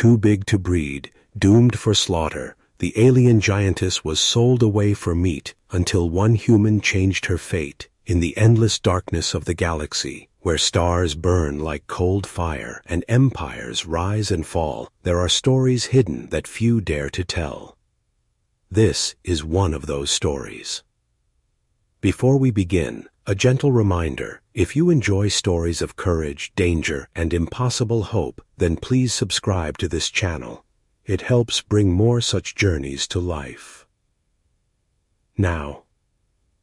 Too big to breed, doomed for slaughter, the alien giantess was sold away for meat until one human changed her fate. In the endless darkness of the galaxy, where stars burn like cold fire and empires rise and fall, there are stories hidden that few dare to tell. This is one of those stories. Before we begin, a gentle reminder: if you enjoy stories of courage, danger, and impossible hope, then please subscribe to this channel. It helps bring more such journeys to life. Now,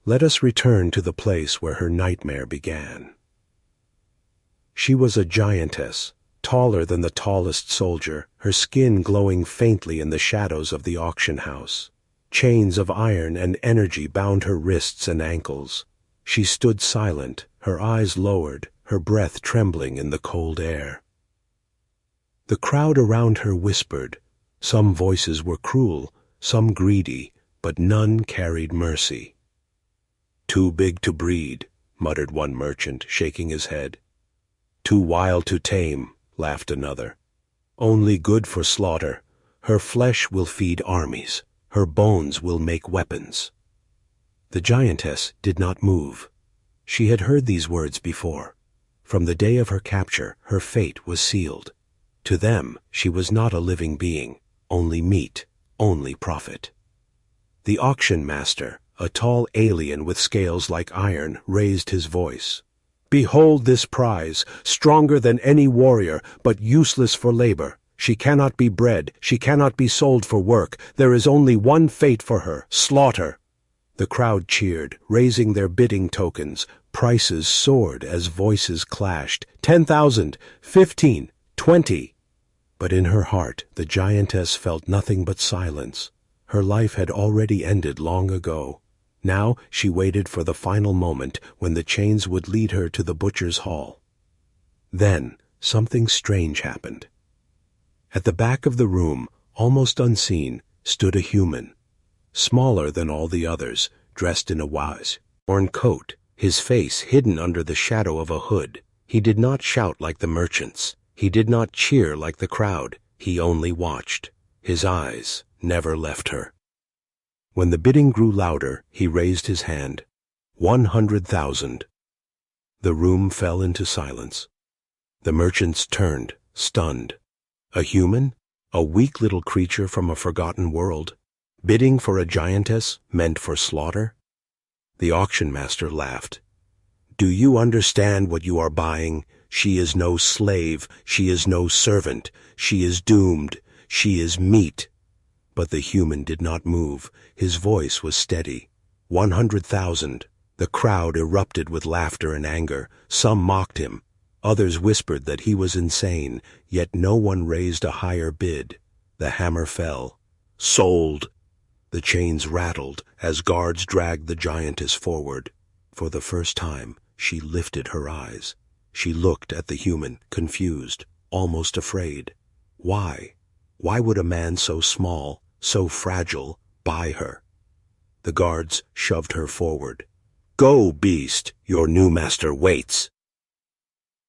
let us return to the place where her nightmare began. She was a giantess, taller than the tallest soldier, her skin glowing faintly in the shadows of the auction house. Chains of iron and energy bound her wrists and ankles. She stood silent, her eyes lowered, her breath trembling in the cold air. The crowd around her whispered. Some voices were cruel, some greedy, but none carried mercy. "Too big to breed," muttered one merchant, shaking his head. "Too wild to tame," laughed another. "Only good for slaughter. Her flesh will feed armies. Her bones will make weapons." The giantess did not move. She had heard these words before. From the day of her capture, her fate was sealed. To them, she was not a living being, only meat, only profit. The auction master, a tall alien with scales like iron, raised his voice. "Behold this prize, stronger than any warrior, but useless for labor. She cannot be bred, she cannot be sold for work. There is only one fate for her: slaughter." The crowd cheered, raising their bidding tokens. Prices soared as voices clashed. 10,000, 15, 20. But in her heart, the giantess felt nothing but silence. Her life had already ended long ago. Now she waited for the final moment when the chains would lead her to the butcher's hall. Then something strange happened. At the back of the room, almost unseen, stood a human. Smaller than all the others, dressed in a worn coat, his face hidden under the shadow of a hood. He did not shout like the merchants. He did not cheer like the crowd. He only watched. His eyes never left her. When the bidding grew louder, he raised his hand. 100,000. The room fell into silence. The merchants turned, stunned. A human? A weak little creature from a forgotten world? Bidding for a giantess meant for slaughter? The auction master laughed. "Do you understand what you are buying? She is no slave, she is no servant, she is doomed, she is meat." But the human did not move. His voice was steady. 100,000. The crowd erupted with laughter and anger. Some mocked him. Others whispered that he was insane, yet no one raised a higher bid. The hammer fell. Sold! The chains rattled as guards dragged the giantess forward. For the first time, she lifted her eyes. She looked at the human, confused, almost afraid. Why? Why would a man so small, so fragile, buy her? The guards shoved her forward. "Go, beast! Your new master waits!"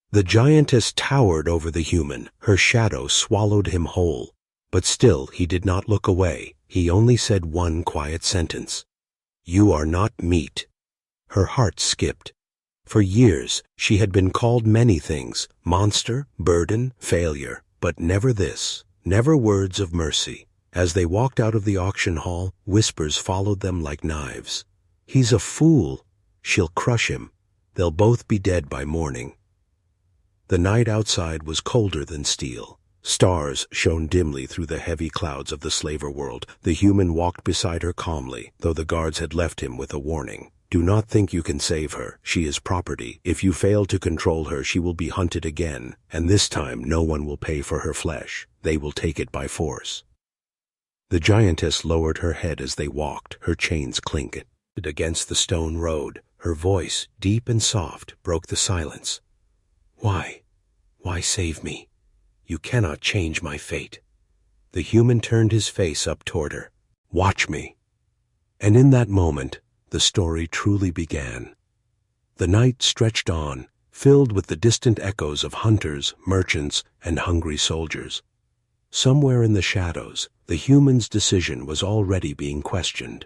The giantess towered over the human. Her shadow swallowed him whole. But still he did not look away. He only said one quiet sentence. "You are not meat." Her heart skipped. For years she had been called many things: monster, burden, failure, but never this, never words of mercy. As they walked out of the auction hall, whispers followed them like knives. "He's a fool. She'll crush him. They'll both be dead by morning." The night outside was colder than steel. Stars shone dimly through the heavy clouds of the slaver world. The human walked beside her calmly, though the guards had left him with a warning. "Do not think you can save her. She is property. If you fail to control her, she will be hunted again, and this time no one will pay for her flesh. They will take it by force." The giantess lowered her head as they walked, her chains clinking against the stone road. Her voice, deep and soft, broke the silence. "Why? Why save me? You cannot change my fate." The human turned his face up toward her. "Watch me." And in that moment, the story truly began. The night stretched on, filled with the distant echoes of hunters, merchants, and hungry soldiers. Somewhere in the shadows, the human's decision was already being questioned.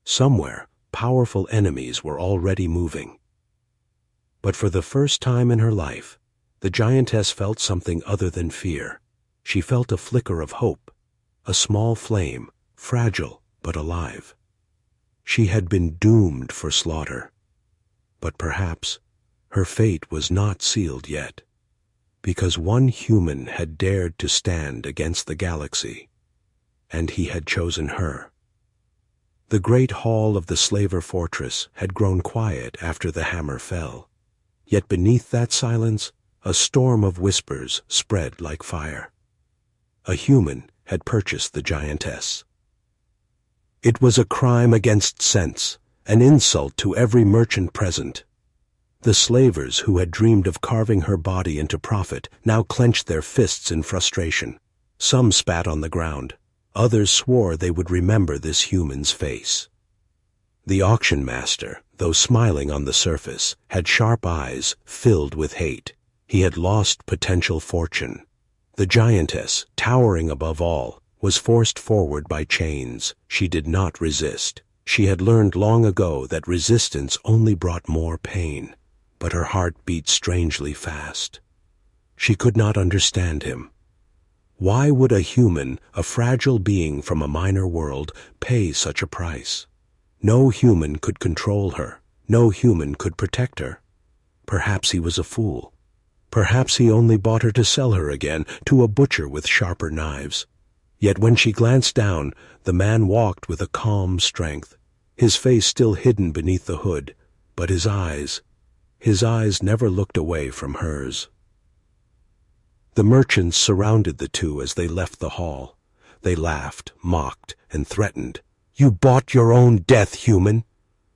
Somewhere, powerful enemies were already moving. But for the first time in her life, the giantess felt something other than fear. She felt a flicker of hope, a small flame, fragile but alive. She had been doomed for slaughter. But perhaps her fate was not sealed yet, because one human had dared to stand against the galaxy, and he had chosen her. The great hall of the slaver fortress had grown quiet after the hammer fell, yet beneath that silence, a storm of whispers spread like fire. A human had purchased the giantess. It was a crime against sense, an insult to every merchant present. The slavers who had dreamed of carving her body into profit now clenched their fists in frustration. Some spat on the ground. Others swore they would remember this human's face. The auction master, though smiling on the surface, had sharp eyes filled with hate. He had lost potential fortune. The giantess, towering above all, was forced forward by chains. She did not resist. She had learned long ago that resistance only brought more pain. But her heart beat strangely fast. She could not understand him. Why would a human, a fragile being from a minor world, pay such a price? No human could control her. No human could protect her. Perhaps he was a fool. Perhaps he only bought her to sell her again to a butcher with sharper knives. Yet when she glanced down, the man walked with a calm strength, his face still hidden beneath the hood, but his eyes never looked away from hers. The merchants surrounded the two as they left the hall. They laughed, mocked, and threatened. "You bought your own death, human.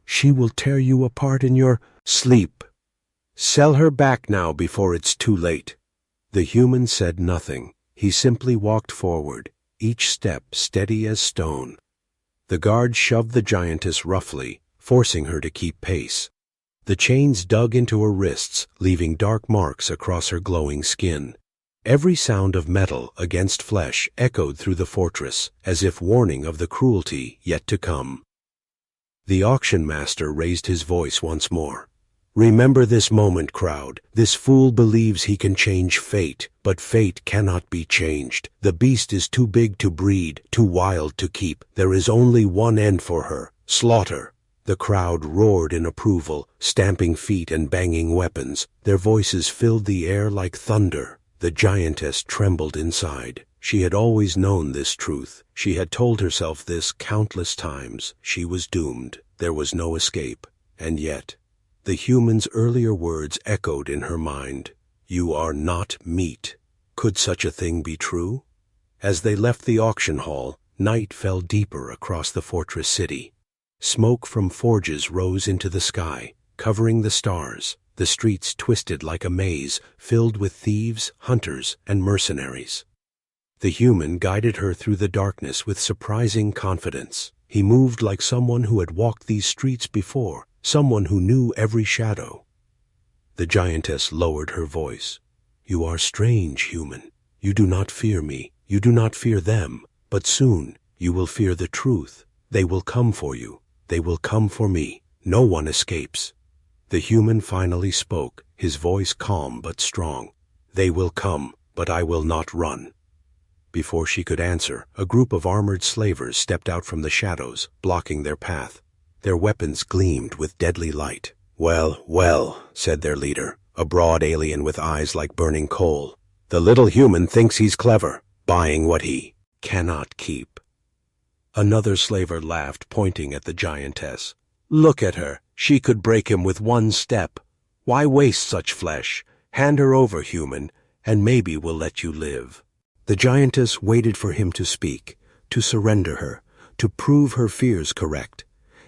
She will tear you apart in your sleep. Sell her back now before it's too late." The human said nothing. He simply walked forward, each step steady as stone. The guard shoved the giantess roughly, forcing her to keep pace. The chains dug into her wrists, leaving dark marks across her glowing skin. Every sound of metal against flesh echoed through the fortress, as if warning of the cruelty yet to come. The auction master raised his voice once more. "Remember this moment, crowd. This fool believes he can change fate, but fate cannot be changed. The beast is too big to breed, too wild to keep. There is only one end for her: slaughter." The crowd roared in approval, stamping feet and banging weapons. Their voices filled the air like thunder. The giantess trembled inside. She had always known this truth. She had told herself this countless times. She was doomed. There was no escape. And yet, the human's earlier words echoed in her mind. "You are not meat." Could such a thing be true? As they left the auction hall, night fell deeper across the fortress city. Smoke from forges rose into the sky, covering the stars. The streets twisted like a maze, filled with thieves, hunters, and mercenaries. The human guided her through the darkness with surprising confidence. He moved like someone who had walked these streets before, someone who knew every shadow. The giantess lowered her voice. "You are strange, human. You do not fear me. You do not fear them. But soon you will fear the truth. They will come for you. They will come for me. No one escapes." The human finally spoke, his voice calm but strong. "They will come, but I will not run." Before she could answer, a group of armored slavers stepped out from the shadows, blocking their path. Their weapons gleamed with deadly light. "Well, well," said their leader, a broad alien with eyes like burning coal. "The little human thinks he's clever, buying what he cannot keep." Another slaver laughed, pointing at the giantess. "Look at her. She could break him with one step. Why waste such flesh? Hand her over, human, and maybe we'll let you live." The giantess waited for him to speak, to surrender her, to prove her fears correct.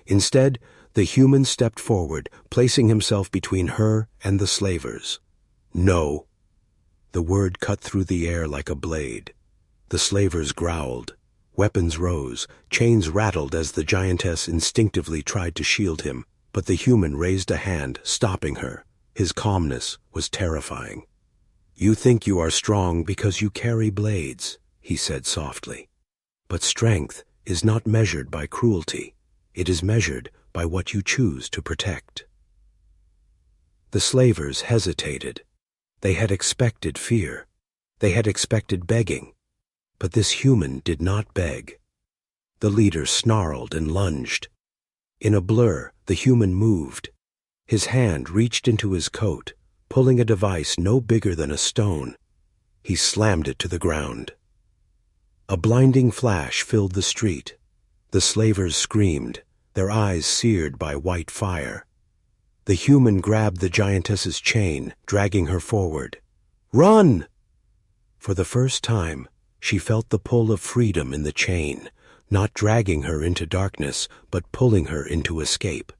Instead, the human stepped forward, placing himself between her and the slavers. "No." The word cut through the air like a blade. The slavers growled. Weapons rose. Chains rattled as the giantess instinctively tried to shield him. But the human raised a hand, stopping her. His calmness was terrifying. "You think you are strong because you carry blades. he said softly. But strength is not measured by cruelty. It is measured by what you choose to protect. The slavers hesitated. They had expected fear. They had expected begging. But this human did not beg. The leader snarled and lunged. In a blur, the human moved. His hand reached into his coat, pulling a device no bigger than a stone. He slammed it to the ground. A blinding flash filled the street. The slavers screamed, their eyes seared by white fire. The human grabbed the giantess's chain, dragging her forward. "Run!" For the first time, she felt the pull of freedom in the chain, not dragging her into darkness, but pulling her into escape.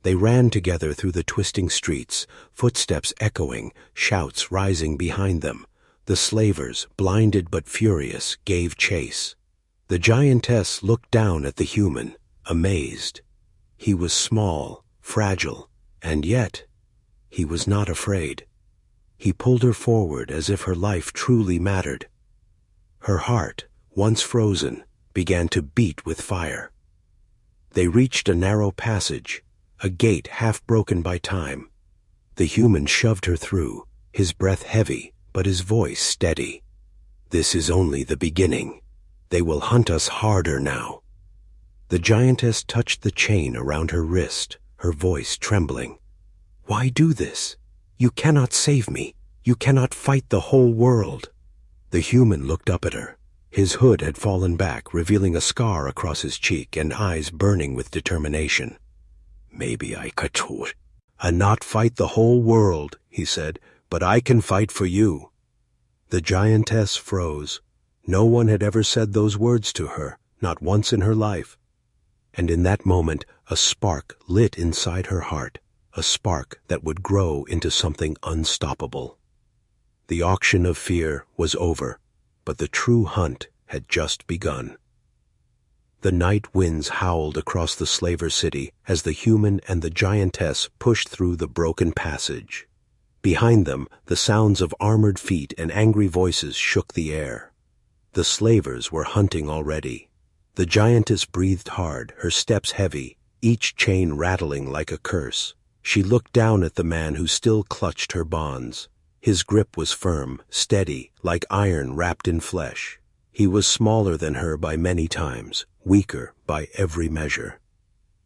They ran together through the twisting streets, footsteps echoing, shouts rising behind them. The slavers, blinded but furious, gave chase. The giantess looked down at the human, amazed. He was small, fragile, and yet he was not afraid. He pulled her forward as if her life truly mattered. Her heart, once frozen, began to beat with fire. They reached a narrow passage, a gate half broken by time. The human shoved her through, his breath heavy, but his voice steady. "This is only the beginning. They will hunt us harder now." The giantess touched the chain around her wrist, her voice trembling. "Why do this? You cannot save me. You cannot fight the whole world." The human looked up at her. His hood had fallen back, revealing a scar across his cheek and eyes burning with determination. "Maybe I could not fight the whole world," he said, "but I can fight for you." The giantess froze. No one had ever said those words to her, not once in her life. And in that moment, a spark lit inside her heart, a spark that would grow into something unstoppable. The auction of fear was over, but the true hunt had just begun. The night winds howled across the slaver city as the human and the giantess pushed through the broken passage. Behind them, the sounds of armored feet and angry voices shook the air. The slavers were hunting already. The giantess breathed hard, her steps heavy, each chain rattling like a curse. She looked down at the man who still clutched her bonds. His grip was firm, steady, like iron wrapped in flesh. He was smaller than her by many times, weaker by every measure.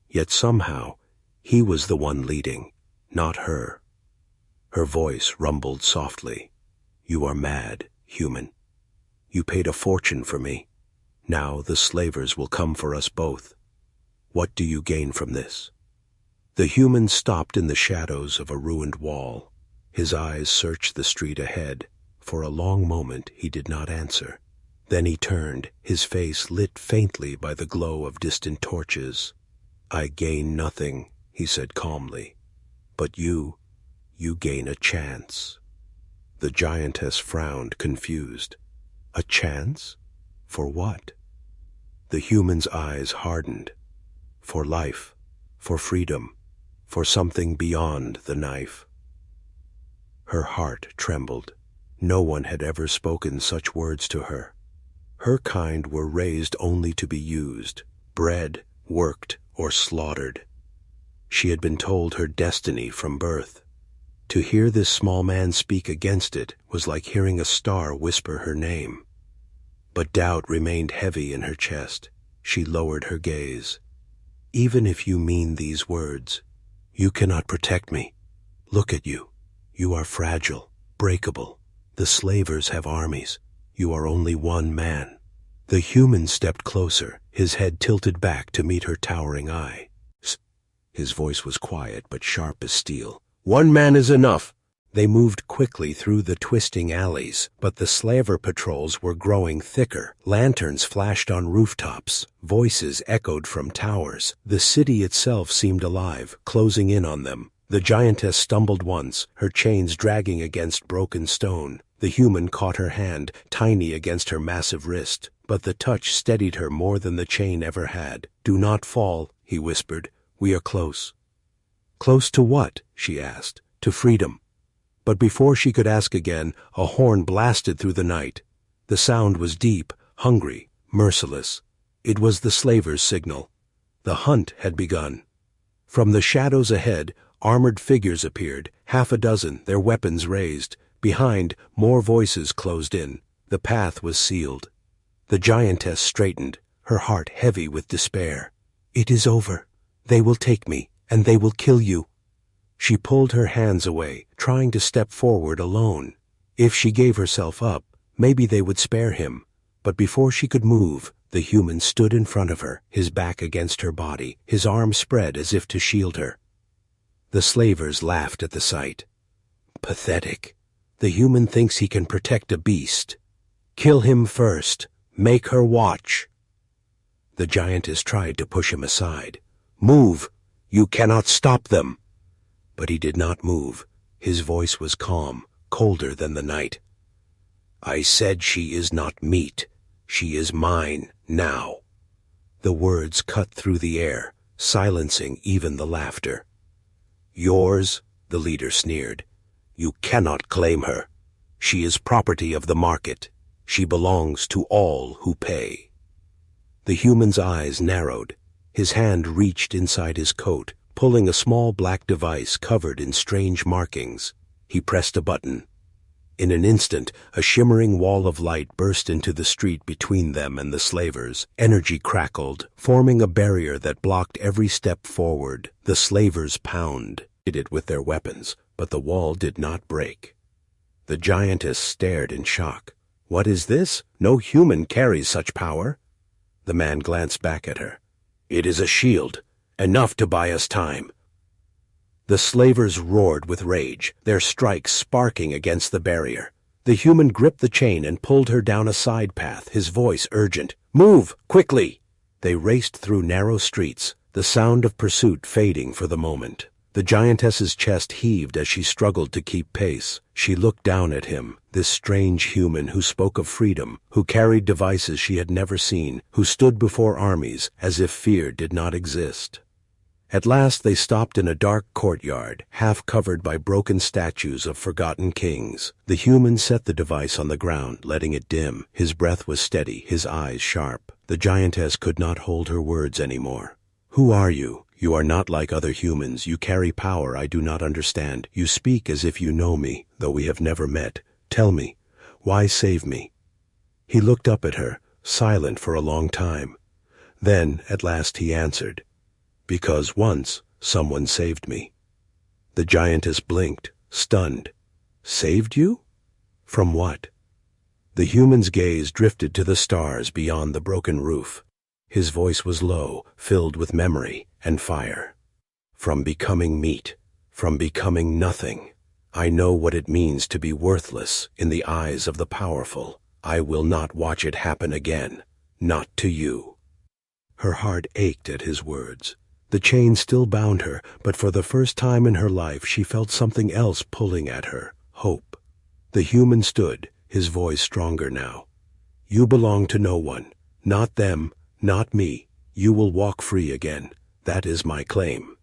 Yet somehow, he was the one leading, not her. Her voice rumbled softly. "You are mad, human. You paid a fortune for me. Now the slavers will come for us both. What do you gain from this?" The human stopped in the shadows of a ruined wall. His eyes searched the street ahead. For a long moment he did not answer. Then he turned, his face lit faintly by the glow of distant torches. "I gain nothing," he said calmly. "But you gain a chance." The giantess frowned, confused. "A chance? For what?" The human's eyes hardened. "For life, for freedom, for something beyond the knife." Her heart trembled. No one had ever spoken such words to her. Her kind were raised only to be used, bred, worked, or slaughtered. She had been told her destiny from birth. To hear this small man speak against it was like hearing a star whisper her name. But doubt remained heavy in her chest. She lowered her gaze. "Even if you mean these words, you cannot protect me. Look at you. You are fragile, breakable. The slavers have armies. You are only one man." The human stepped closer, his head tilted back to meet her towering eye. His voice was quiet but sharp as steel. "One man is enough." They moved quickly through the twisting alleys, but the slaver patrols were growing thicker. Lanterns flashed on rooftops. Voices echoed from towers. The city itself seemed alive, closing in on them. The giantess stumbled once, her chains dragging against broken stone. The human caught her hand, tiny against her massive wrist, but the touch steadied her more than the chain ever had. "Do not fall," he whispered. "We are close." "Close to what?" she asked. "To freedom." But before she could ask again, a horn blasted through the night. The sound was deep, hungry, merciless. It was the slaver's signal. The hunt had begun. From the shadows ahead, armored figures appeared, half a dozen, their weapons raised. Behind, more voices closed in. The path was sealed. The giantess straightened, her heart heavy with despair. "It is over. They will take me, and they will kill you." She pulled her hands away, trying to step forward alone. If she gave herself up, maybe they would spare him. But before she could move, the human stood in front of her, his back against her body, his arms spread as if to shield her. The slavers laughed at the sight. Pathetic. The human thinks he can protect a beast. Kill him first. Make her watch. The giantess tried to push him aside. "Move! You cannot stop them!" But he did not move. His voice was calm, colder than the night. "I said she is not meat. She is mine now." The words cut through the air, silencing even the laughter. "Yours?" the leader sneered. "You cannot claim her. She is property of the market. She belongs to all who pay." The human's eyes narrowed. His hand reached inside his coat, pulling a small black device covered in strange markings. He pressed a button. In an instant, a shimmering wall of light burst into the street between them and the slavers. Energy crackled, forming a barrier that blocked every step forward. The slavers pounded it with their weapons, but the wall did not break. The giantess stared in shock. "What is this? No human carries such power." The man glanced back at her. "It is a shield, enough to buy us time." The slavers roared with rage, their strikes sparking against the barrier. The human gripped the chain and pulled her down a side path, his voice urgent. "Move, quickly!" They raced through narrow streets, the sound of pursuit fading for the moment. The giantess's chest heaved as she struggled to keep pace. She looked down at him, this strange human who spoke of freedom, who carried devices she had never seen, who stood before armies as if fear did not exist. At last they stopped in a dark courtyard, half covered by broken statues of forgotten kings. The human set the device on the ground, letting it dim. His breath was steady, his eyes sharp. The giantess could not hold her words anymore. "Who are you? You are not like other humans. You carry power I do not understand. You speak as if you know me, though we have never met. Tell me, why save me?" He looked up at her, silent for a long time. Then, at last, he answered, "Because once someone saved me." The giantess blinked, stunned. "Saved you? From what?" The human's gaze drifted to the stars beyond the broken roof. His voice was low, filled with memory and fire. "From becoming meat, from becoming nothing. I know what it means to be worthless in the eyes of the powerful. I will not watch it happen again, not to you." Her heart ached at his words. The chain still bound her, but for the first time in her life she felt something else pulling at her, hope. The human stood, his voice stronger now. "You belong to no one, not them, not me. You will walk free again. That is my claim."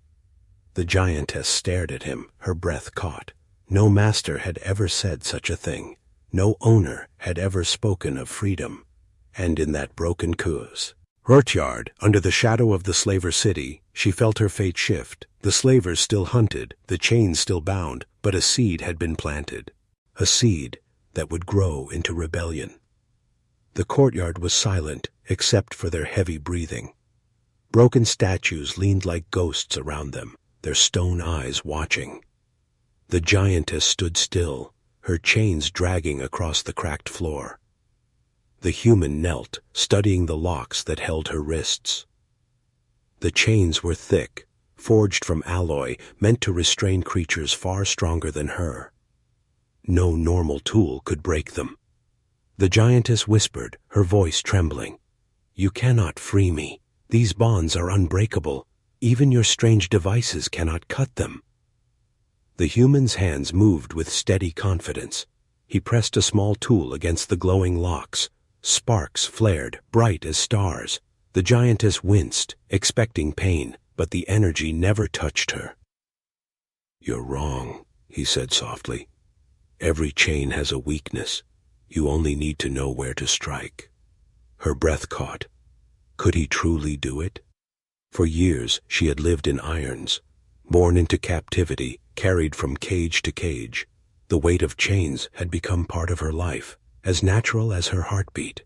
The giantess stared at him, her breath caught. No master had ever said such a thing. No owner had ever spoken of freedom. And in that broken courtyard, under the shadow of the slaver city, she felt her fate shift. The slavers still hunted, the chains still bound, but a seed had been planted. A seed that would grow into rebellion. The courtyard was silent, except for their heavy breathing. Broken statues leaned like ghosts around them, their stone eyes watching. The giantess stood still, her chains dragging across the cracked floor. The human knelt, studying the locks that held her wrists. The chains were thick, forged from alloy, meant to restrain creatures far stronger than her. No normal tool could break them. The giantess whispered, her voice trembling, "You cannot free me. These bonds are unbreakable. Even your strange devices cannot cut them." The human's hands moved with steady confidence. He pressed a small tool against the glowing locks. Sparks flared, bright as stars. The giantess winced, expecting pain, but the energy never touched her. "You're wrong," he said softly. "Every chain has a weakness. You only need to know where to strike. Her breath caught. Could he truly do it? For years she had lived in irons, born into captivity, carried from cage to cage. The weight of chains had become part of her life, as natural as her heartbeat.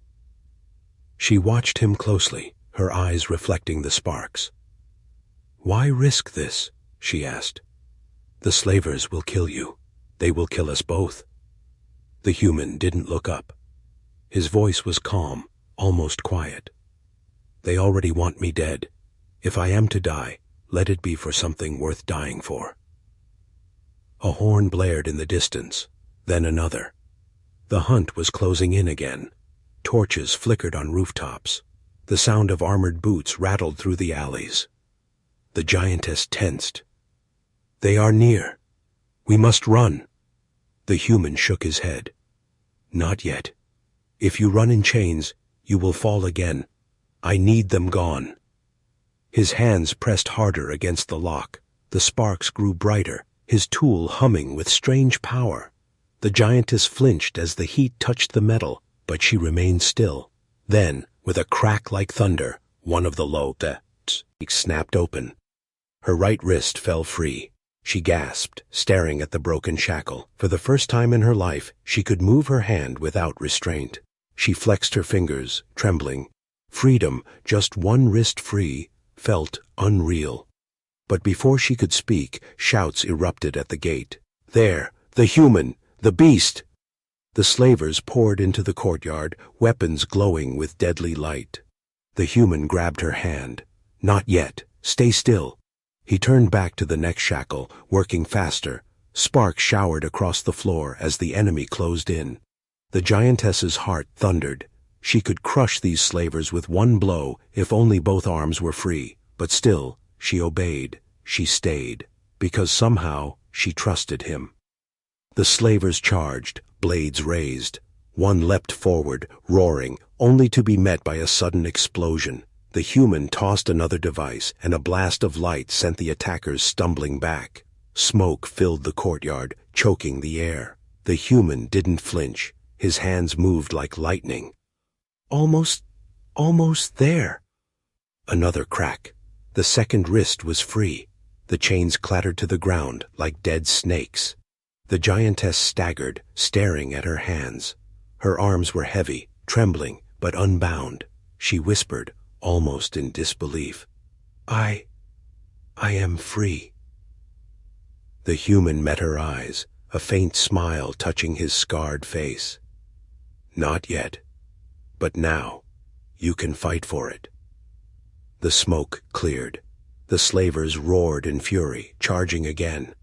She watched him closely, her eyes reflecting the sparks. "Why risk this?" she asked. "The slavers will kill you. They will kill us both." The human didn't look up. His voice was calm, almost quiet. "They already want me dead. If I am to die, let it be for something worth dying for." A horn blared in the distance, then another. The hunt was closing in again. Torches flickered on rooftops. The sound of armored boots rattled through the alleys. The giantess tensed. "They are near. We must run." The human shook his head. "Not yet. If you run in chains, you will fall again. I need them gone." His hands pressed harder against the lock. The sparks grew brighter, his tool humming with strange power. The giantess flinched as the heat touched the metal, but she remained still. Then, with a crack like thunder, one of the lockets snapped open. Her right wrist fell free. She gasped, staring at the broken shackle. For the first time in her life, she could move her hand without restraint. She flexed her fingers, trembling. Freedom, just one wrist free, felt unreal. But before she could speak, shouts erupted at the gate. "There! The human! The beast!" The slavers poured into the courtyard, weapons glowing with deadly light. The human grabbed her hand. "Not yet. Stay still." He turned back to the next shackle, working faster. Sparks showered across the floor as the enemy closed in. The giantess's heart thundered. She could crush these slavers with one blow if only both arms were free. But still, she obeyed. She stayed. Because somehow, she trusted him. The slavers charged, blades raised. One leapt forward, roaring, only to be met by a sudden explosion. The human tossed another device, and a blast of light sent the attackers stumbling back. Smoke filled the courtyard, choking the air. The human didn't flinch. His hands moved like lightning. Almost there." Another crack. The second wrist was free. The chains clattered to the ground like dead snakes. The giantess staggered, staring at her hands. Her arms were heavy, trembling, but unbound. She whispered, almost in disbelief, I am free." The human met her eyes, a faint smile touching his scarred face. "Not yet. But now, you can fight for it." The smoke cleared. The slavers roared in fury, charging again.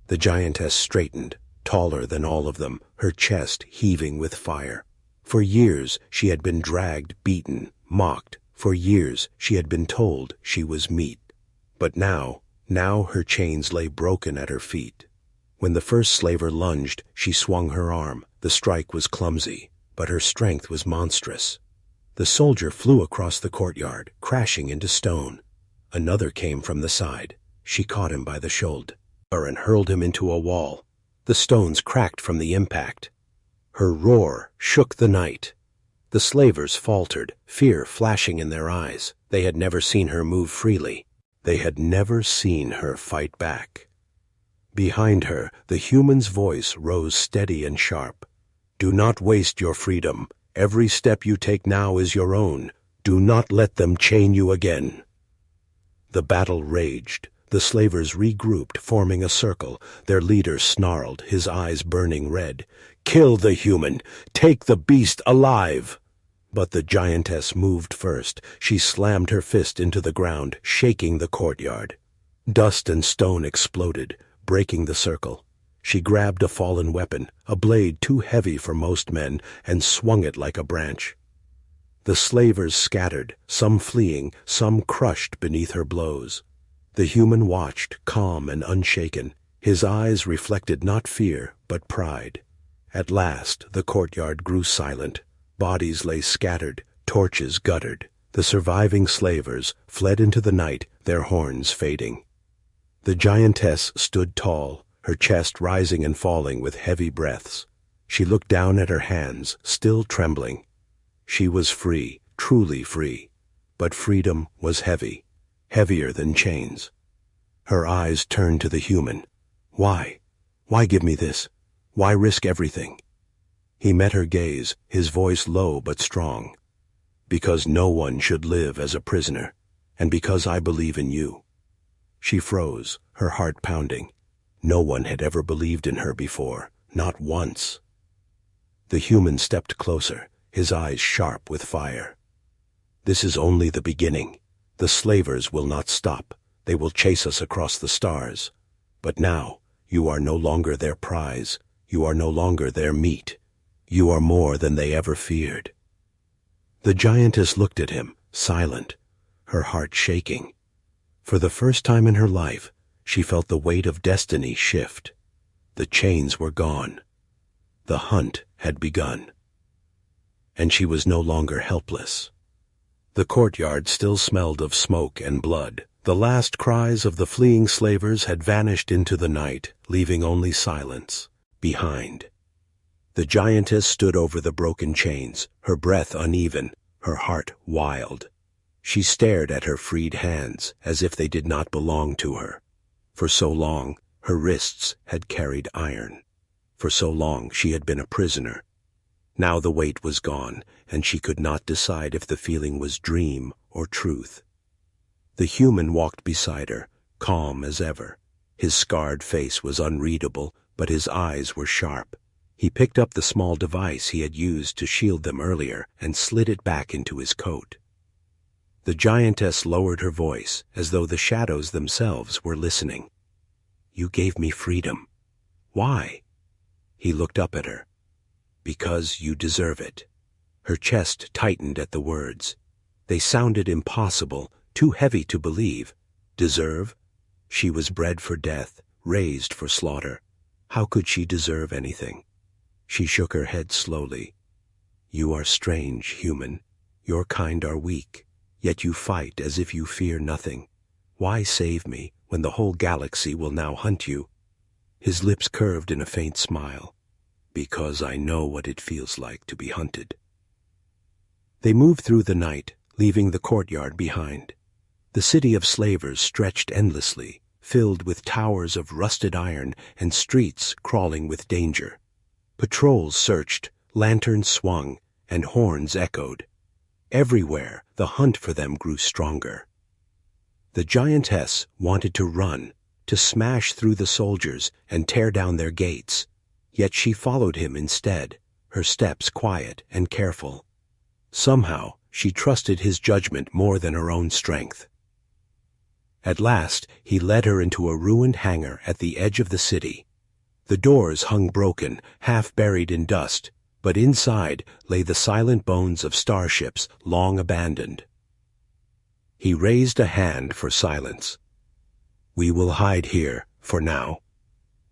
The giantess straightened, taller than all of them, her chest heaving with fire. For years she had been dragged, beaten, mocked. For years she had been told she was meat. But now her chains lay broken at her feet. When the first slaver lunged, she swung her arm. The strike was clumsy, but her strength was monstrous. The soldier flew across the courtyard, crashing into stone. Another came from the side. She caught him by the shoulder and hurled him into a wall. The stones cracked from the impact. Her roar shook the night. The slavers faltered, fear flashing in their eyes. They had never seen her move freely. They had never seen her fight back. Behind her, the human's voice rose steady and sharp. "Do not waste your freedom. Every step you take now is your own. Do not let them chain you again." The battle raged. The slavers regrouped, forming a circle. Their leader snarled, his eyes burning red. "Kill the human! Take the beast alive!" But the giantess moved first. She slammed her fist into the ground, shaking the courtyard. Dust and stone exploded, breaking the circle. She grabbed a fallen weapon, a blade too heavy for most men, and swung it like a branch. The slavers scattered, some fleeing, some crushed beneath her blows. The human watched, calm and unshaken. His eyes reflected not fear, but pride. At last, the courtyard grew silent. Bodies lay scattered, torches guttered. The surviving slavers fled into the night, their horns fading. The giantess stood tall, her chest rising and falling with heavy breaths. She looked down at her hands, still trembling. She was free, truly free, but freedom was heavy, heavier than chains. Her eyes turned to the human. Why? Why give me this? Why risk everything? He met her gaze, his voice low but strong. Because no one should live as a prisoner, and because I believe in you. She froze, her heart pounding. No one had ever believed in her before, not once. The human stepped closer, his eyes sharp with fire. This is only the beginning. The slavers will not stop. They will chase us across the stars. But now, you are no longer their prize. You are no longer their meat. You are more than they ever feared. The giantess looked at him, silent, her heart shaking. For the first time in her life, she felt the weight of destiny shift. The chains were gone. The hunt had begun. And she was no longer helpless. The courtyard still smelled of smoke and blood. The last cries of the fleeing slavers had vanished into the night, leaving only silence behind. The giantess stood over the broken chains, her breath uneven, her heart wild. She stared at her freed hands, as if they did not belong to her. For so long, her wrists had carried iron. For so long, she had been a prisoner. Now the weight was gone, and she could not decide if the feeling was dream or truth. The human walked beside her, calm as ever. His scarred face was unreadable, but his eyes were sharp. He picked up the small device he had used to shield them earlier and slid it back into his coat. The giantess lowered her voice, as though the shadows themselves were listening. You gave me freedom. Why? He looked up at her. Because you deserve it. Her chest tightened at the words. They sounded impossible, too heavy to believe. Deserve? She was bred for death, raised for slaughter. How could she deserve anything? She shook her head slowly. You are strange, human. Your kind are weak, yet you fight as if you fear nothing. Why save me when the whole galaxy will now hunt you? His lips curved in a faint smile. Because I know what it feels like to be hunted. They moved through the night, leaving the courtyard behind. The city of slavers stretched endlessly, filled with towers of rusted iron and streets crawling with danger. Patrols searched, lanterns swung, and horns echoed. Everywhere, the hunt for them grew stronger. The giantess wanted to run, to smash through the soldiers and tear down their gates. Yet she followed him instead, her steps quiet and careful. Somehow, she trusted his judgment more than her own strength. At last, he led her into a ruined hangar at the edge of the city. The doors hung broken, half buried in dust, but inside lay the silent bones of starships long abandoned. He raised a hand for silence. We will hide here, for now.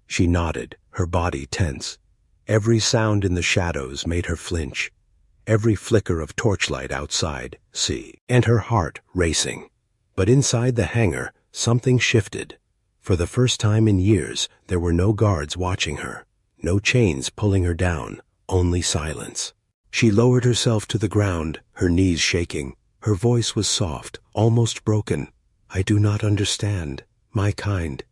She nodded, her body tense. Every sound in the shadows made her flinch. Every flicker of torchlight outside, and her heart racing. But inside the hangar, something shifted. For the first time in years, there were no guards watching her, no chains pulling her down, only silence. She lowered herself to the ground, her knees shaking. Her voice was soft, almost broken. I do not understand, my kind.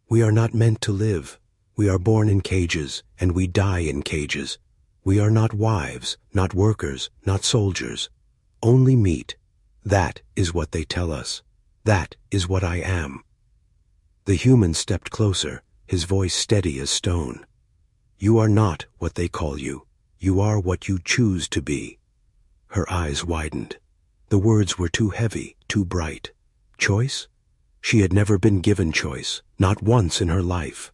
We are not meant to live. We are born in cages, and we die in cages. We are not wives, not workers, not soldiers. Only meat. That is what they tell us. That is what I am. The human stepped closer, his voice steady as stone. You are not what they call you. You are what you choose to be. Her eyes widened. The words were too heavy, too bright. Choice? She had never been given choice, not once in her life.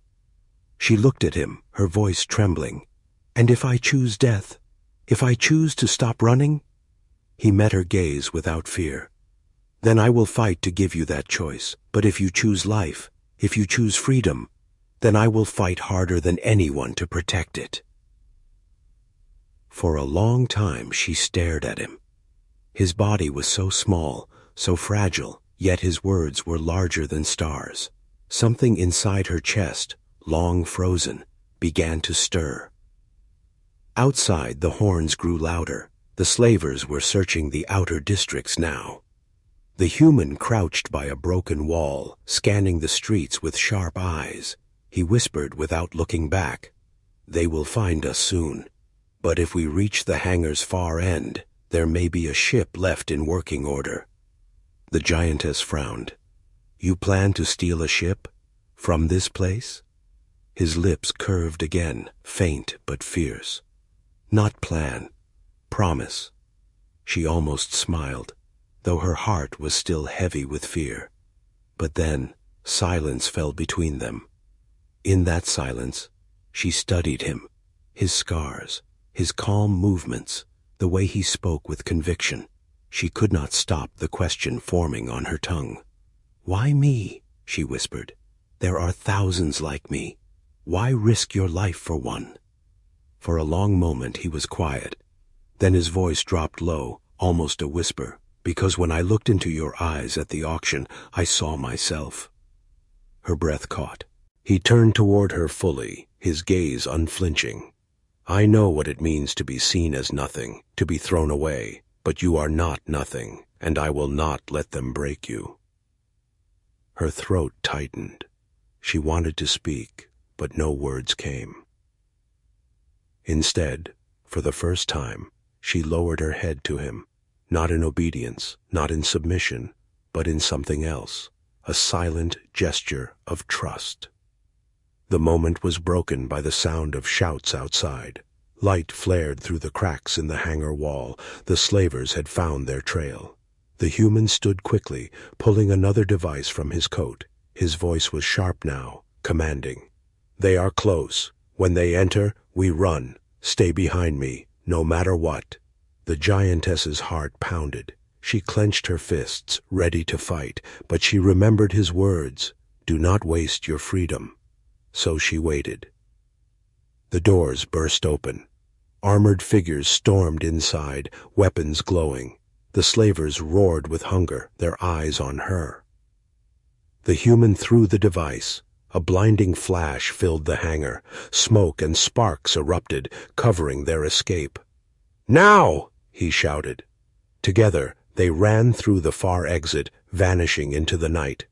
She looked at him, her voice trembling. And if I choose death? If I choose to stop running? He met her gaze without fear. Then I will fight to give you that choice. But if you choose life, if you choose freedom, then I will fight harder than anyone to protect it. For a long time she stared at him. His body was so small, so fragile, yet his words were larger than stars. Something inside her chest, long frozen, began to stir. Outside, the horns grew louder. The slavers were searching the outer districts now. The human crouched by a broken wall, scanning the streets with sharp eyes. He whispered without looking back, "They will find us soon. But if we reach the hangar's far end, there may be a ship left in working order." The giantess frowned. "You plan to steal a ship? From this place?" His lips curved again, faint but fierce. "Not plan. Promise." She almost smiled, though her heart was still heavy with fear. But then silence fell between them. In that silence, she studied him, his scars, his calm movements, the way he spoke with conviction. She could not stop the question forming on her tongue. "Why me?" she whispered. "There are thousands like me. Why risk your life for one?" For a long moment he was quiet. Then his voice dropped low, almost a whisper. "Because when I looked into your eyes at the auction, I saw myself." Her breath caught. He turned toward her fully, his gaze unflinching. "I know what it means to be seen as nothing, to be thrown away, but you are not nothing, and I will not let them break you." Her throat tightened. She wanted to speak, but no words came. Instead, for the first time, she lowered her head to him, not in obedience, not in submission, but in something else, a silent gesture of trust. The moment was broken by the sound of shouts outside. Light flared through the cracks in the hangar wall. The slavers had found their trail. The human stood quickly, pulling another device from his coat. His voice was sharp now, commanding. "They are close. When they enter, we run. Stay behind me, no matter what." The giantess's heart pounded. She clenched her fists, ready to fight, but she remembered his words, "Do not waste your freedom." So she waited. The doors burst open. Armored figures stormed inside, weapons glowing. The slavers roared with hunger, their eyes on her. The human threw the device. A blinding flash filled the hangar. Smoke and sparks erupted, covering their escape. "Now!" he shouted. Together, they ran through the far exit, vanishing into the night.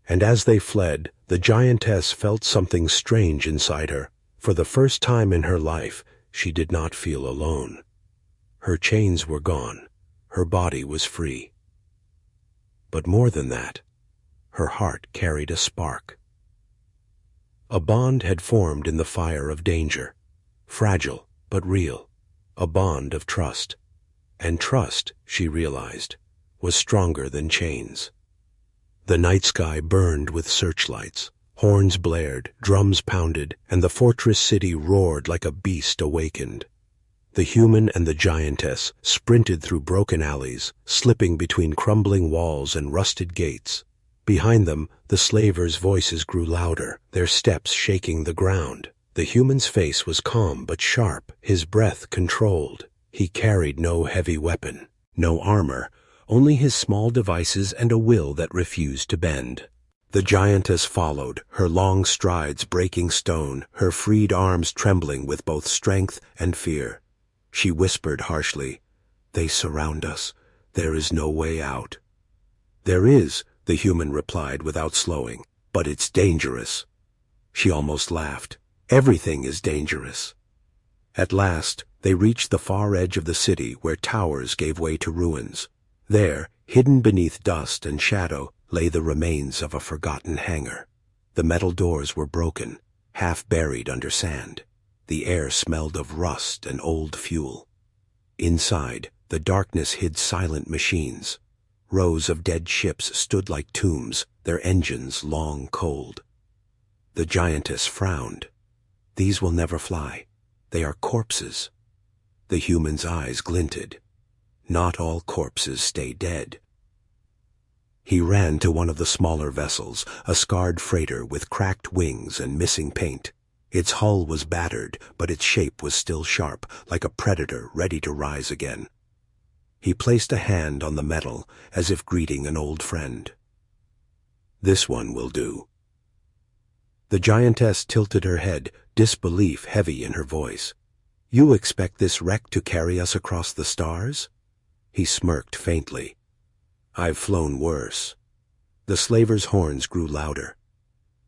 And as they fled, the giantess felt something strange inside her. For the first time in her life, she did not feel alone. Her chains were gone. Her body was free. But more than that, her heart carried a spark. A bond had formed in the fire of danger, fragile but real, a bond of trust. And trust, she realized, was stronger than chains. The night sky burned with searchlights. Horns blared, drums pounded, and the fortress city roared like a beast awakened. The human and the giantess sprinted through broken alleys, slipping between crumbling walls and rusted gates. Behind them, the slavers' voices grew louder, their steps shaking the ground. The human's face was calm but sharp, his breath controlled. He carried no heavy weapon, no armor, only his small devices and a will that refused to bend. The giantess followed, her long strides breaking stone, her freed arms trembling with both strength and fear. She whispered harshly, "They surround us. There is no way out." "There is," the human replied without slowing, "but it's dangerous." She almost laughed. "Everything is dangerous." At last, they reached the far edge of the city where towers gave way to ruins. There, hidden beneath dust and shadow, lay the remains of a forgotten hangar. The metal doors were broken, half buried under sand. The air smelled of rust and old fuel. Inside, the darkness hid silent machines. Rows of dead ships stood like tombs, their engines long cold. The giantess frowned. "These will never fly. They are corpses." The human's eyes glinted. "Not all corpses stay dead." He ran to one of the smaller vessels, a scarred freighter with cracked wings and missing paint. Its hull was battered, but its shape was still sharp, like a predator ready to rise again. He placed a hand on the metal, as if greeting an old friend. "This one will do." The giantess tilted her head, disbelief heavy in her voice. You expect this wreck to carry us across the stars? He smirked faintly. I've flown worse. The slaver's horns grew louder.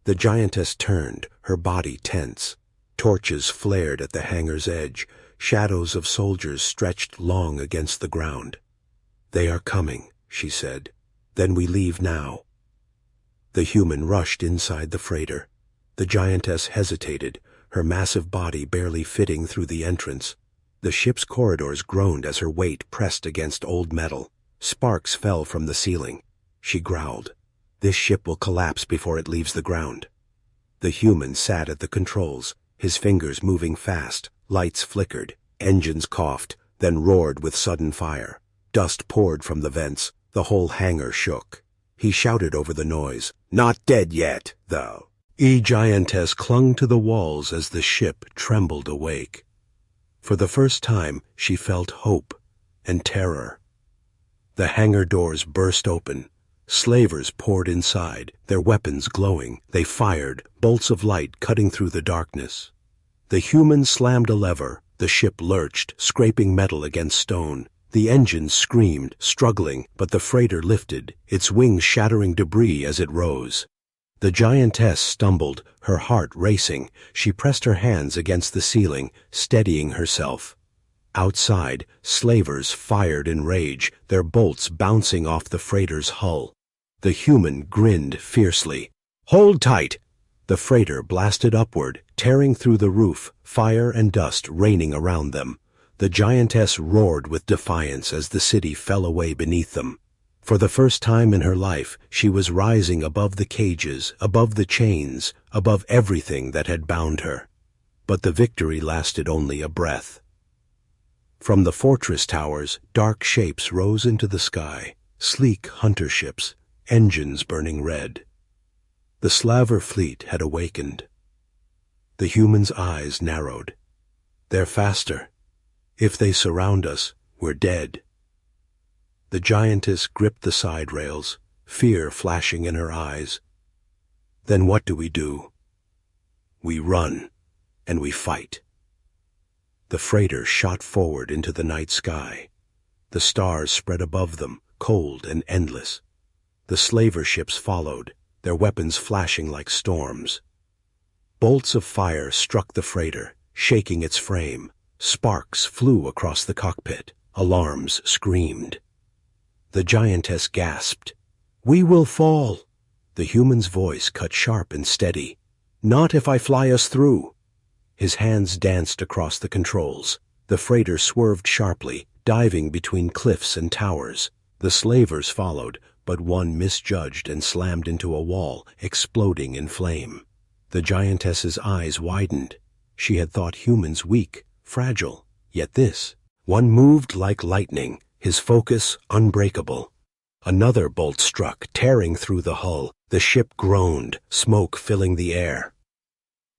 The giantess turned, her body tense. Torches flared at the hangar's edge. Shadows of soldiers stretched long against the ground. They are coming, she said. Then we leave now. The human rushed inside the freighter. The giantess hesitated, her massive body barely fitting through the entrance. The ship's corridors groaned as her weight pressed against old metal. Sparks fell from the ceiling. She growled. This ship will collapse before it leaves the ground. The human sat at the controls, his fingers moving fast. Lights flickered. Engines coughed, then roared with sudden fire. Dust poured from the vents. The whole hangar shook. He shouted over the noise. Not dead yet, though. Giantess clung to the walls as the ship trembled awake. For the first time, she felt hope and terror. The hangar doors burst open. Slavers poured inside, their weapons glowing. They fired, bolts of light cutting through the darkness. The human slammed a lever. The ship lurched, scraping metal against stone. The engines screamed, struggling, but the freighter lifted, its wings shattering debris as it rose. The giantess stumbled, her heart racing. She pressed her hands against the ceiling, steadying herself. Outside, slavers fired in rage, their bolts bouncing off the freighter's hull. The human grinned fiercely. Hold tight! The freighter blasted upward, tearing through the roof, fire and dust raining around them. The giantess roared with defiance as the city fell away beneath them. For the first time in her life, she was rising above the cages, above the chains, above everything that had bound her. But the victory lasted only a breath. From the fortress towers, dark shapes rose into the sky, sleek hunter ships, engines burning red. The Slaver fleet had awakened. The human's eyes narrowed. They're faster. If they surround us, we're dead. The giantess gripped the side rails, fear flashing in her eyes. Then what do? We run, and we fight. The freighter shot forward into the night sky. The stars spread above them, cold and endless. The slaver ships followed, their weapons flashing like storms. Bolts of fire struck the freighter, shaking its frame. Sparks flew across the cockpit. Alarms screamed. The giantess gasped. We will fall. The human's voice cut sharp and steady. Not if I fly us through. His hands danced across the controls. The freighter swerved sharply, diving between cliffs and towers. The slavers followed, but one misjudged and slammed into a wall, exploding in flame. The giantess's eyes widened. She had thought humans weak, fragile. Yet this. One moved like lightning, his focus unbreakable. Another bolt struck, tearing through the hull. The ship groaned, smoke filling the air.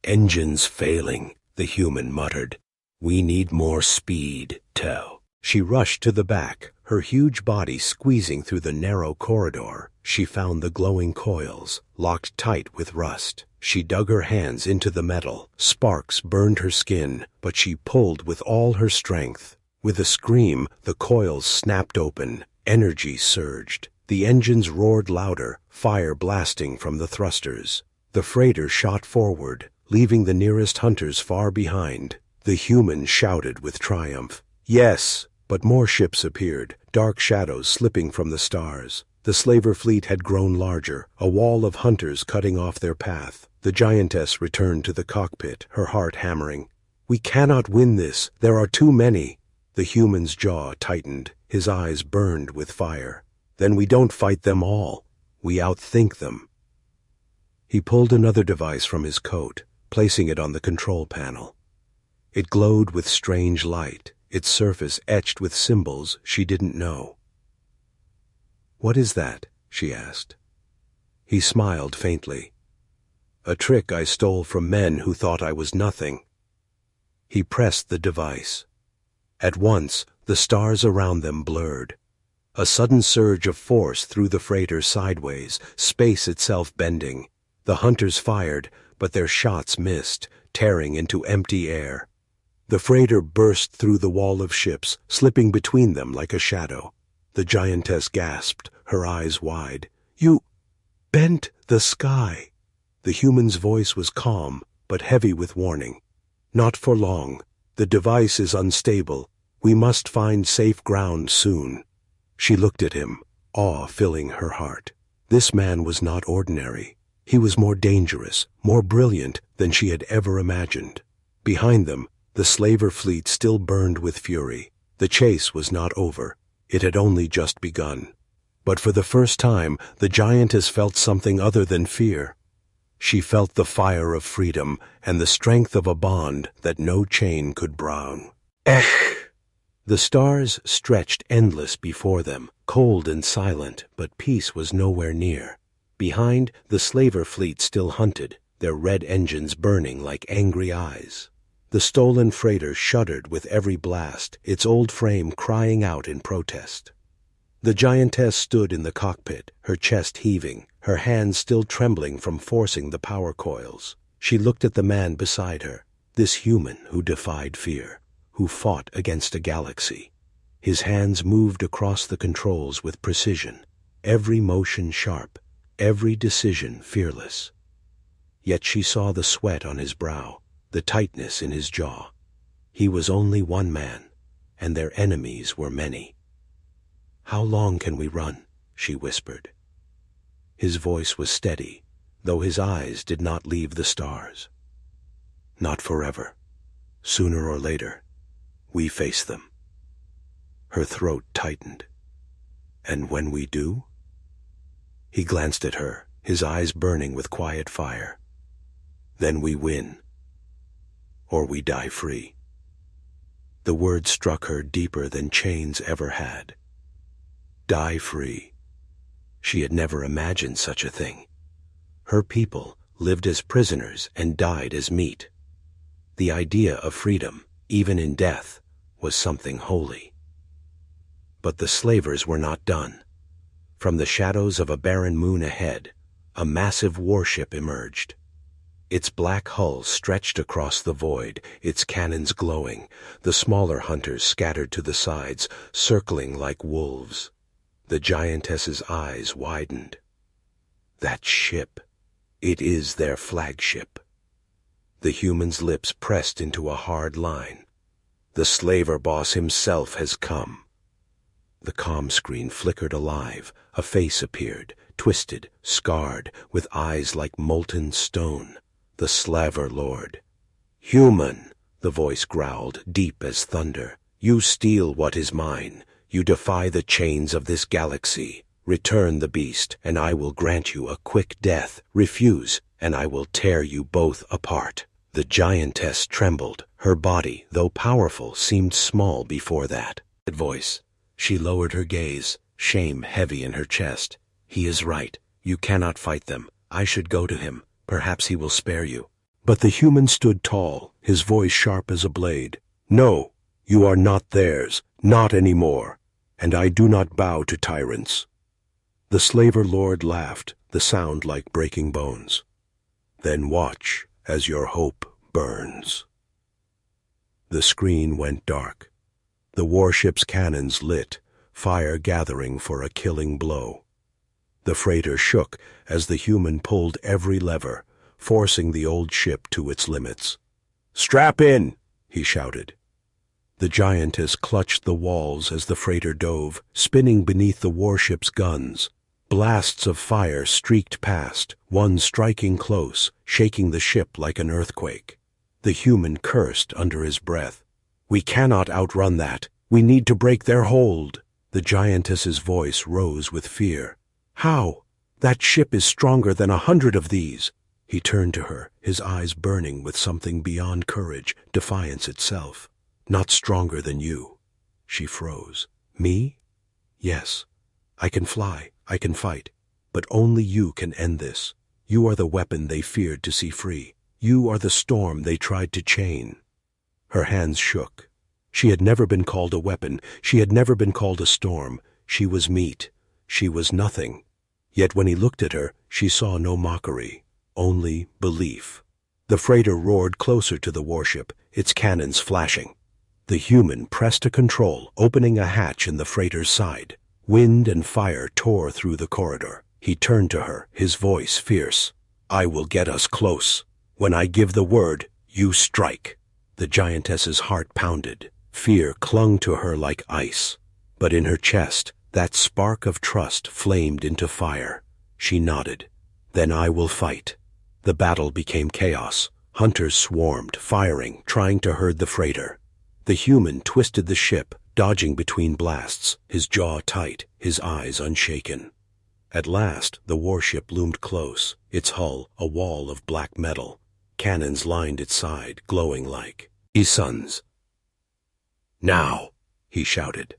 Engines failing, the human muttered. We need more speed, Tell. She rushed to the back, her huge body squeezing through the narrow corridor. She found the glowing coils, locked tight with rust. She dug her hands into the metal. Sparks burned her skin, but she pulled with all her strength. With a scream, the coils snapped open. Energy surged. The engines roared louder, fire blasting from the thrusters. The freighter shot forward, leaving the nearest hunters far behind. The human shouted with triumph. Yes, but more ships appeared, dark shadows slipping from the stars. The slaver fleet had grown larger, a wall of hunters cutting off their path. The giantess returned to the cockpit, her heart hammering. We cannot win this. There are too many. The human's jaw tightened. His eyes burned with fire. Then we don't fight them all. We outthink them. He pulled another device from his coat, placing it on the control panel. It glowed with strange light, its surface etched with symbols she didn't know. What is that? She asked. He smiled faintly. A trick I stole from men who thought I was nothing. He pressed the device. At once, the stars around them blurred. A sudden surge of force threw the freighter sideways, space itself bending. The hunters fired, but their shots missed, tearing into empty air. The freighter burst through the wall of ships, slipping between them like a shadow. The giantess gasped, her eyes wide. "You bent the sky." The human's voice was calm, but heavy with warning. "Not for long. The device is unstable. We must find safe ground soon." She looked at him, awe filling her heart. This man was not ordinary. He was more dangerous, more brilliant than she had ever imagined. Behind them, the slaver fleet still burned with fury. The chase was not over. It had only just begun. But for the first time, the giantess felt something other than fear. She felt the fire of freedom and the strength of a bond that no chain could brown. The stars stretched endless before them, cold and silent, but peace was nowhere near. Behind, the slaver fleet still hunted, their red engines burning like angry eyes. The stolen freighter shuddered with every blast, its old frame crying out in protest. The giantess stood in the cockpit, her chest heaving, her hands still trembling from forcing the power coils. She looked at the man beside her, this human who defied fear, who fought against a galaxy. His hands moved across the controls with precision, every motion sharp, every decision fearless. Yet she saw the sweat on his brow, the tightness in his jaw. He was only one man, and their enemies were many. "How long can we run?" she whispered. His voice was steady, though his eyes did not leave the stars. "Not forever. Sooner or later, we face them." Her throat tightened. "And when we do?" He glanced at her, his eyes burning with quiet fire. "Then we win. Or we die free." The word struck her deeper than chains ever had. Die free. She had never imagined such a thing. Her people lived as prisoners and died as meat. The idea of freedom, even in death, was something holy. But the slavers were not done. From the shadows of a barren moon ahead, a massive warship emerged. Its black hull stretched across the void, its cannons glowing, the smaller hunters scattered to the sides, circling like wolves. The giantess's eyes widened. That ship, it is their flagship. The human's lips pressed into a hard line. The slaver boss himself has come. The comm screen flickered alive. A face appeared, twisted, scarred, with eyes like molten stone. The slaver lord. "Human," the voice growled, deep as thunder. "You steal what is mine. You defy the chains of this galaxy. Return the beast, and I will grant you a quick death. Refuse, and I will tear you both apart." The giantess trembled. Her body, though powerful, seemed small before that voice. She lowered her gaze, shame heavy in her chest. "He is right. You cannot fight them. I should go to him. Perhaps he will spare you." But the human stood tall, his voice sharp as a blade. "No, you are not theirs, not anymore, and I do not bow to tyrants." The slaver lord laughed, the sound like breaking bones. "Then watch as your hope burns." The screen went dark. The warship's cannons lit, fire gathering for a killing blow. The freighter shook as the human pulled every lever, forcing the old ship to its limits. "Strap in!" he shouted. The giantess clutched the walls as the freighter dove, spinning beneath the warship's guns. Blasts of fire streaked past, one striking close, shaking the ship like an earthquake. The human cursed under his breath. "We cannot outrun that. We need to break their hold." The giantess's voice rose with fear. "How? That ship is stronger than 100 of these." He turned to her, his eyes burning with something beyond courage, defiance itself. "Not stronger than you." She froze. "Me? Yes. I can fly, I can fight. But only you can end this. You are the weapon they feared to see free. You are the storm they tried to chain." Her hands shook. She had never been called a weapon. She had never been called a storm. She was meat. She was nothing. Yet when he looked at her, she saw no mockery, only belief. The freighter roared closer to the warship, its cannons flashing. The human pressed a control, opening a hatch in the freighter's side. Wind and fire tore through the corridor. He turned to her, his voice fierce. "I will get us close. When I give the word, you strike." The giantess's heart pounded. Fear clung to her like ice. But in her chest, that spark of trust flamed into fire. She nodded. "Then I will fight." The battle became chaos. Hunters swarmed, firing, trying to herd the freighter. The human twisted the ship, dodging between blasts, his jaw tight, his eyes unshaken. At last, the warship loomed close, its hull a wall of black metal. Cannons lined its side, glowing like suns. "Now!" he shouted.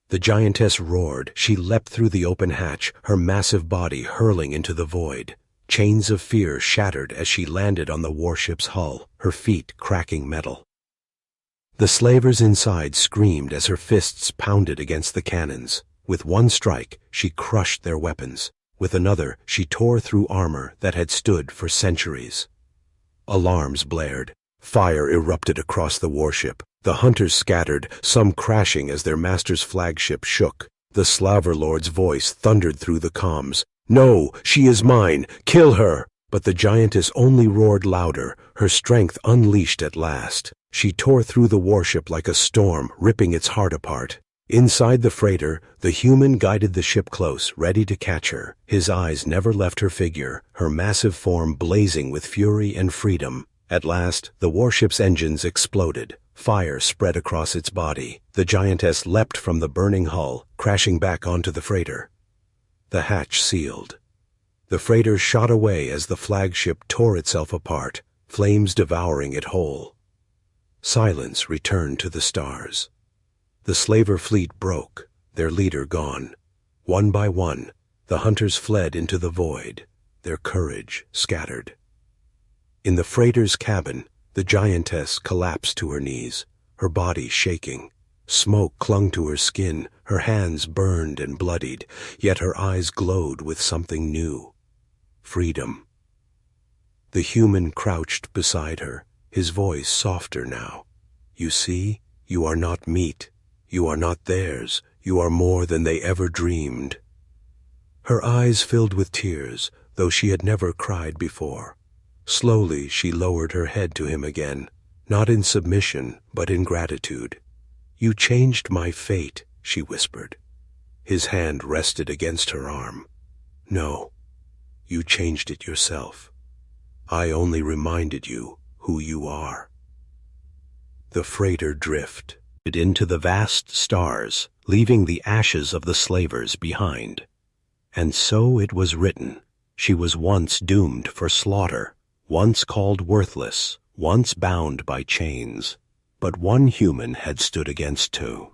The giantess roared. She leapt through the open hatch, her massive body hurling into the void. Chains of fear shattered as she landed on the warship's hull, her feet cracking metal. The slavers inside screamed as her fists pounded against the cannons. With one strike, she crushed their weapons. With another, she tore through armor that had stood for centuries. Alarms blared. Fire erupted across the warship. The hunters scattered, some crashing as their master's flagship shook. The slaver lord's voice thundered through the comms. "No, she is mine! Kill her!" But the giantess only roared louder, her strength unleashed at last. She tore through the warship like a storm, ripping its heart apart. Inside the freighter, the human guided the ship close, ready to catch her. His eyes never left her figure, her massive form blazing with fury and freedom. At last, the warship's engines exploded. Fire spread across its body. The giantess leapt from the burning hull, crashing back onto the freighter. The hatch sealed. The freighter shot away as the flagship tore itself apart, flames devouring it whole. Silence returned to the stars. The slaver fleet broke, their leader gone. One by one, the hunters fled into the void, their courage scattered. In the freighter's cabin, the giantess collapsed to her knees, her body shaking. Smoke clung to her skin, her hands burned and bloodied, yet her eyes glowed with something new. Freedom. The human crouched beside her, his voice softer now. "You see, you are not meat. You are not theirs. You are more than they ever dreamed." Her eyes filled with tears, though she had never cried before. Slowly she lowered her head to him again, not in submission, but in gratitude. "You changed my fate," she whispered. His hand rested against her arm. "No, you changed it yourself. I only reminded you who you are." The freighter drifted into the vast stars, leaving the ashes of the slavers behind. And so it was written, she was once doomed for slaughter, once called worthless, once bound by chains. But one human had stood against two.